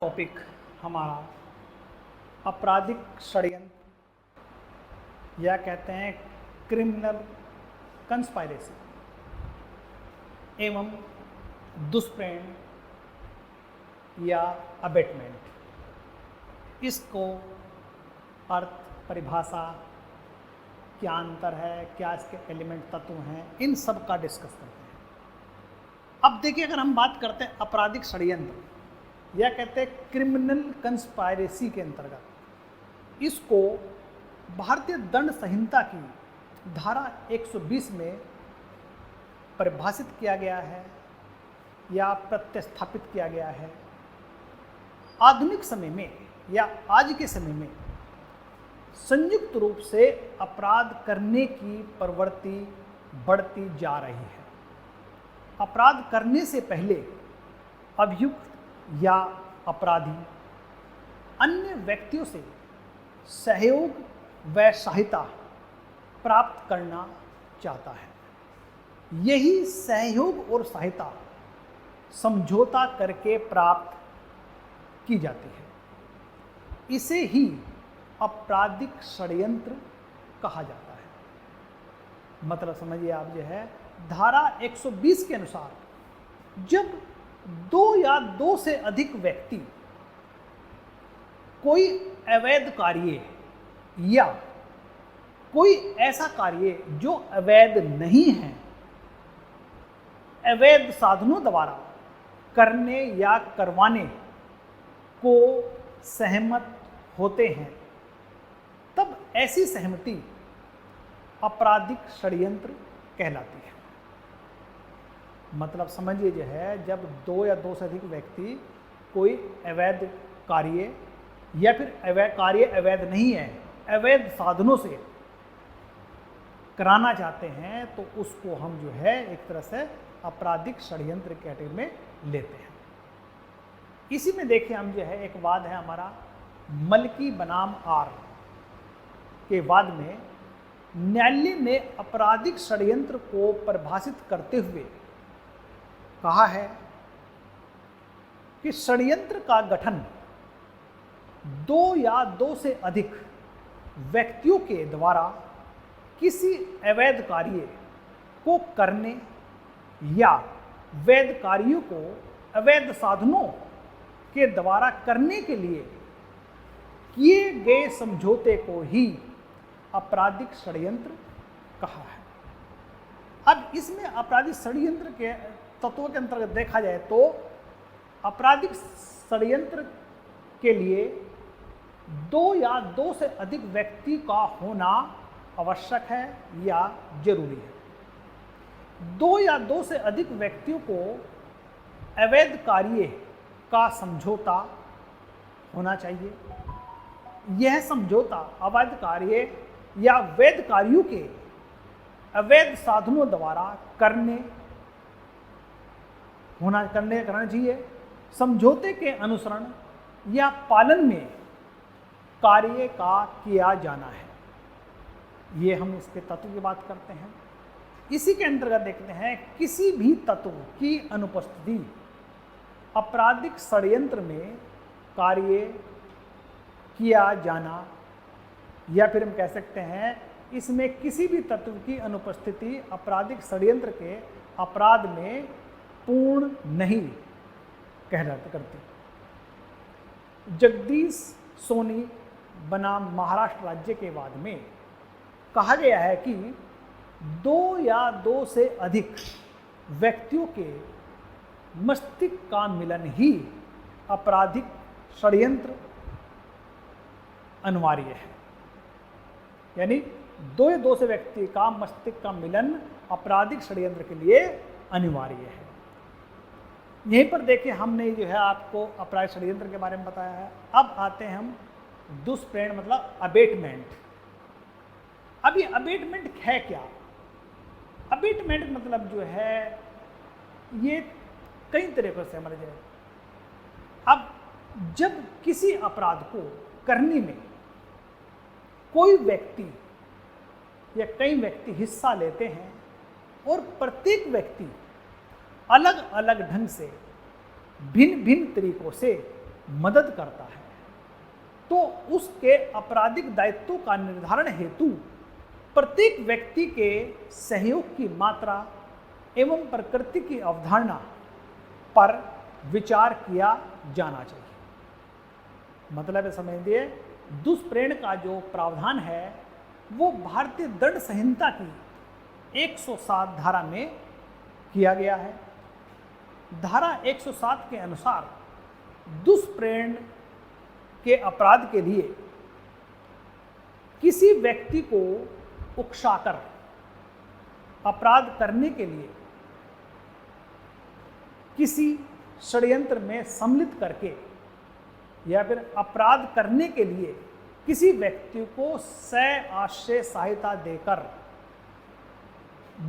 Topic हमारा आपराधिक षड्यंत्र या कहते हैं क्रिमिनल कंस्पायरेसी एवं दुष्प्रेरण या अबेटमेंट। इसको अर्थ, परिभाषा, क्या अंतर है, क्या इसके एलिमेंट तत्व हैं, इन सब का डिस्कस करते हैं। अब देखिए, अगर हम बात करते हैं आपराधिक षड्यंत्र या कहते हैं क्रिमिनल कंस्पायरेसी के अंतर्गत, इसको भारतीय दंड संहिता की धारा 120 में परिभाषित किया गया है या प्रतिस्थापित किया गया है। आधुनिक समय में या आज के समय में संयुक्त रूप से अपराध करने की प्रवृत्ति बढ़ती जा रही है। अपराध करने से पहले अभियुक्त या अपराधी अन्य व्यक्तियों से सहयोग व सहायता प्राप्त करना चाहता है। यही सहयोग और सहायता समझौता करके प्राप्त की जाती है। इसे ही आपराधिक षड्यंत्र कहा जाता है। मतलब समझिए आप, जो है धारा 120 के अनुसार जब दो या दो से अधिक व्यक्ति कोई अवैध कार्य या कोई ऐसा कार्य जो अवैध नहीं है, अवैध साधनों द्वारा करने या करवाने को सहमत होते हैं, तब ऐसी सहमति आपराधिक षड्यंत्र कहलाती है। मतलब समझिए, जो है जब दो या दो से अधिक व्यक्ति कोई अवैध कार्य या फिर अवैध नहीं है, अवैध साधनों से कराना चाहते हैं, तो उसको हम जो है एक तरह से आपराधिक षड्यंत्र कैटेगरी में लेते हैं। इसी में देखिए, हम जो है एक वाद है हमारा मल्की बनाम आर के वाद में न्यायालय ने आपराधिक षड्यंत्र को परिभाषित करते हुए कहा है कि षड्यंत्र का गठन दो या दो से अधिक व्यक्तियों के द्वारा किसी अवैध कार्य को करने या वैध कार्यों को अवैध साधनों के द्वारा करने के लिए किए गए समझौते को ही आपराधिक षड्यंत्र कहा है। अब इसमें आपराधिक षड्यंत्र के तत्वों के अंतर्गत देखा जाए तो आपराधिक षड्यंत्र के लिए दो या दो से अधिक व्यक्ति का होना आवश्यक है या जरूरी है। दो या दो से अधिक व्यक्तियों को अवैध कार्य का समझौता होना चाहिए। यह समझौता अवैध कार्य या वैध कार्यों के अवैध साधनों द्वारा करना चाहिए। समझौते के अनुसरण या पालन में कार्य का किया जाना है। ये हम इसके तत्व की बात करते हैं। इसी के अंतर्गत देखते हैं, किसी भी तत्व की अनुपस्थिति आपराधिक षड्यंत्र में कार्य किया जाना, या फिर हम कह सकते हैं इसमें किसी भी तत्व की अनुपस्थिति आपराधिक षड्यंत्र के अपराध में पूर्ण नहीं कहलाती करती। जगदीश सोनी बनाम महाराष्ट्र राज्य के वाद में कहा गया है कि दो या दो से अधिक व्यक्तियों के मस्तिष्क का मिलन ही आपराधिक षड्यंत्र अनिवार्य है। यानी दो या दो से व्यक्ति का मस्तिष्क का मिलन आपराधिक षड्यंत्र के लिए अनिवार्य है। यहीं पर देखिए, हमने जो है आपको आपराधिक षड्यंत्र के बारे में बताया है। अब आते हैं हम दुष्प्रेरण, मतलब अबेटमेंट। अब ये अबेटमेंट है क्या? अबेटमेंट मतलब जो है ये कई तरीकों से समझ जाए। अब जब किसी अपराध को करने में कोई व्यक्ति या कई व्यक्ति हिस्सा लेते हैं और प्रत्येक व्यक्ति अलग अलग ढंग से भिन्न भिन्न तरीकों से मदद करता है तो उसके आपराधिक दायित्वों का निर्धारण हेतु प्रत्येक व्यक्ति के सहयोग की मात्रा एवं प्रकृति की अवधारणा पर विचार किया जाना चाहिए। मतलब है, समझिए, दुष्प्रेरण का जो प्रावधान है वो भारतीय दंड संहिता की 107 धारा में किया गया है। धारा 107 के अनुसार दुष्प्रेरण के अपराध के लिए किसी व्यक्ति को उकसाकर अपराध करने के लिए किसी षड्यंत्र में सम्मिलित करके या फिर अपराध करने के लिए किसी व्यक्ति को सआश्रय सहायता देकर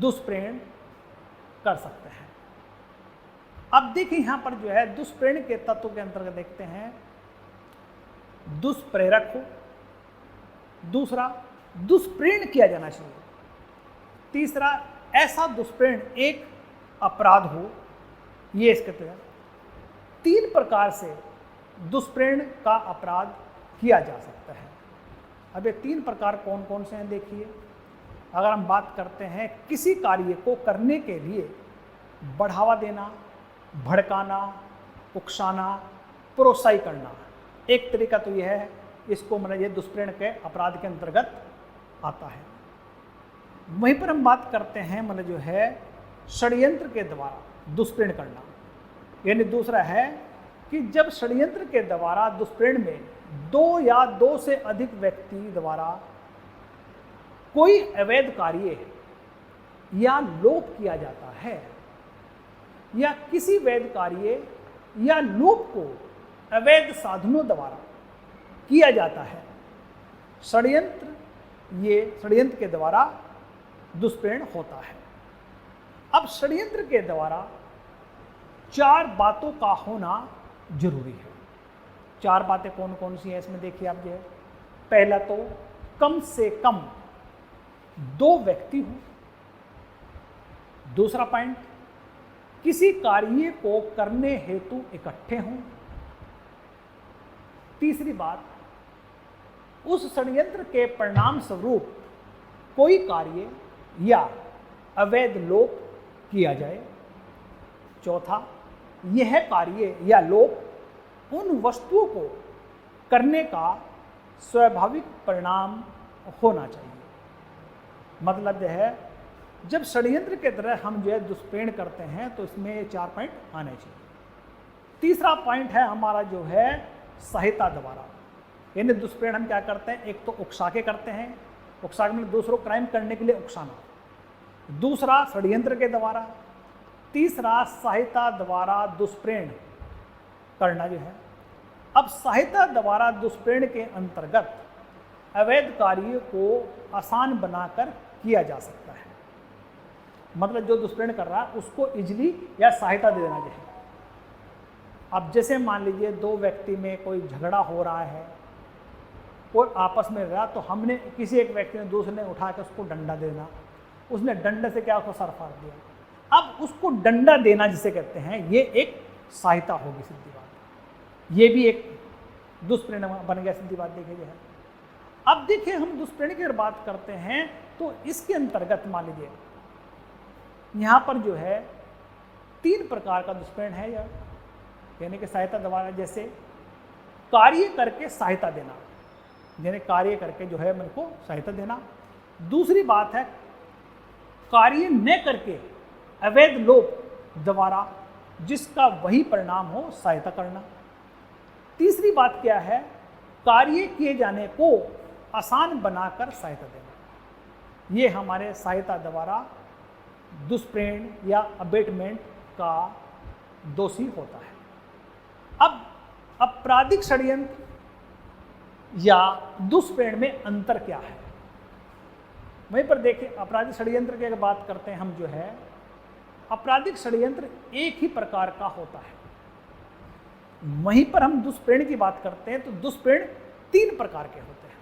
दुष्प्रेरण कर सकते हैं। अब देखिए यहां पर जो है दुष्प्रेरण के तत्व के अंतर्गत देखते हैं, दुष्प्रेरक हो, दूसरा दुष्प्रेरण किया जाना चाहिए, तीसरा ऐसा दुष्प्रेरण एक अपराध हो, ये इसके तहत 3 प्रकार से दुष्प्रेरण का अपराध किया जा सकता है। अब ये 3 प्रकार कौन कौन से हैं देखिए। अगर हम बात करते हैं किसी कार्य को करने के लिए बढ़ावा देना, भड़काना, उकसाना, प्रोत्साहित करना, एक तरीका तो यह है, इसको मतलब ये दुष्प्रेरण के अपराध के अंतर्गत आता है। वहीं पर हम बात करते हैं मतलब जो है षड्यंत्र के द्वारा दुष्प्रेरण करना, यानी दूसरा है कि जब षड्यंत्र के द्वारा दुष्प्रेरण में 2 या 2 से अधिक व्यक्ति द्वारा कोई अवैध कार्य या लोप किया जाता है या किसी वैध कार्य या लोप को अवैध साधनों द्वारा किया जाता है, षड्यंत्र के द्वारा दुष्प्रेरण होता है। अब षड्यंत्र के द्वारा 4 बातों का होना जरूरी है। 4 बातें कौन कौन सी हैं इसमें देखिए आप जो है, पहला तो कम से कम 2 व्यक्ति हों, दूसरा पॉइंट किसी कार्य को करने हेतु इकट्ठे हों, तीसरी बात उस षड्यंत्र के परिणाम स्वरूप कोई कार्य या अवैध लोप किया जाए, चौथा यह कार्य या लोप उन वस्तुओं को करने का स्वाभाविक परिणाम होना चाहिए। मतलब यह है जब षड्यंत्र के तरह हम जो है दुष्प्रेरण करते हैं तो इसमें 4 पॉइंट आने चाहिए। तीसरा पॉइंट है हमारा जो है सहायता द्वारा, यानी दुष्प्रेरण हम क्या करते हैं, एक तो उकसा के करते हैं, उकसा के मतलब दूसरों क्राइम करने के लिए उकसाना, दूसरा षड्यंत्र के द्वारा, तीसरा सहायता द्वारा दुष्प्रेरण करना जो है। अब सहायता द्वारा दुष्प्रेरण के अंतर्गत अवैध कार्य को आसान बनाकर किया जा सकता है। मतलब जो दुष्प्रेरण कर रहा है उसको इजली या सहायता दे देना चाहिए। अब जैसे मान लीजिए 2 व्यक्ति में कोई झगड़ा हो रहा है और आपस में रहा, तो हमने किसी एक व्यक्ति ने दूसरे ने उठा के उसको डंडा देना, उसने डंडे से क्या उसको सर फाड़ दिया। अब उसको डंडा देना जिसे कहते हैं ये एक सहायता होगी, सीधी बात, ये भी एक दुष्प्रेरण बन गया, सीधी बात देखिए है। अब देखिए हम दुष्प्रेरण की अगर बात करते हैं तो इसके अंतर्गत मान लीजिए यहाँ पर जो है 3 प्रकार का दुष्प्रेरण है, यानी कि सहायता द्वारा, जैसे कार्य करके सहायता देना, यानी कार्य करके जो है मेरे को सहायता देना। दूसरी बात है कार्य न करके अवैध लोप द्वारा जिसका वही परिणाम हो सहायता करना। तीसरी बात क्या है, कार्य किए जाने को आसान बनाकर सहायता देना। ये हमारे सहायता द्वारा दुष्प्रेरण या अबेटमेंट का दोषी होता है। अब आपराधिक षड्यंत्र या दुष्प्रेरण में अंतर क्या है, वहीं पर देखिए आपराधिक षड्यंत्र की अगर बात करते हैं हम जो है, आपराधिक षड्यंत्र एक ही प्रकार का होता है। वहीं पर हम दुष्प्रेरण की बात करते हैं तो दुष्प्रेरण 3 प्रकार के होते हैं।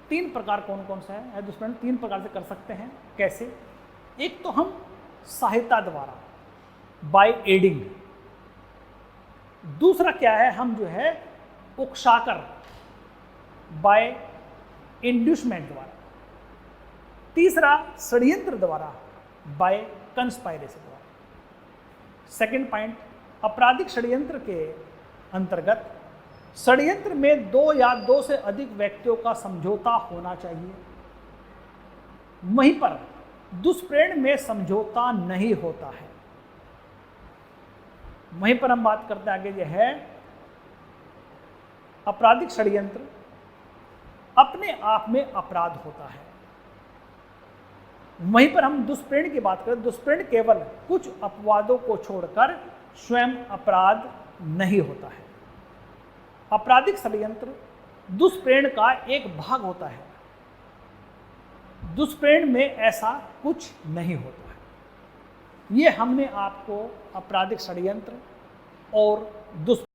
3 प्रकार कौन कौन सा है दुष्प्रेरण? 3 प्रकार से कर सकते हैं। कैसे? एक तो हम सहायता द्वारा, बाय एडिंग, दूसरा क्या है, हम जो है उकसाकर, बाय इंड्यूसमेंट द्वारा। तीसरा षड्यंत्र द्वारा, बाय कंस्पायरेसी द्वारा। सेकंड पॉइंट, आपराधिक षड्यंत्र के अंतर्गत षड्यंत्र में 2 या 2 से अधिक व्यक्तियों का समझौता होना चाहिए। वहीं पर दुष्प्रेरण में समझौता नहीं होता है। वहीं पर हम बात करते हैं आगे, यह है आपराधिक षड्यंत्र अपने आप में अपराध होता है। वहीं पर हम दुष्प्रेरण की बात करें, दुष्प्रेरण केवल कुछ अपवादों को छोड़कर स्वयं अपराध नहीं होता है। आपराधिक षड्यंत्र दुष्प्रेरण का एक भाग होता है। दुष्प्रेरण में ऐसा कुछ नहीं होता है। ये हमने आपको आपराधिक षड्यंत्र और दुष्प्रेरण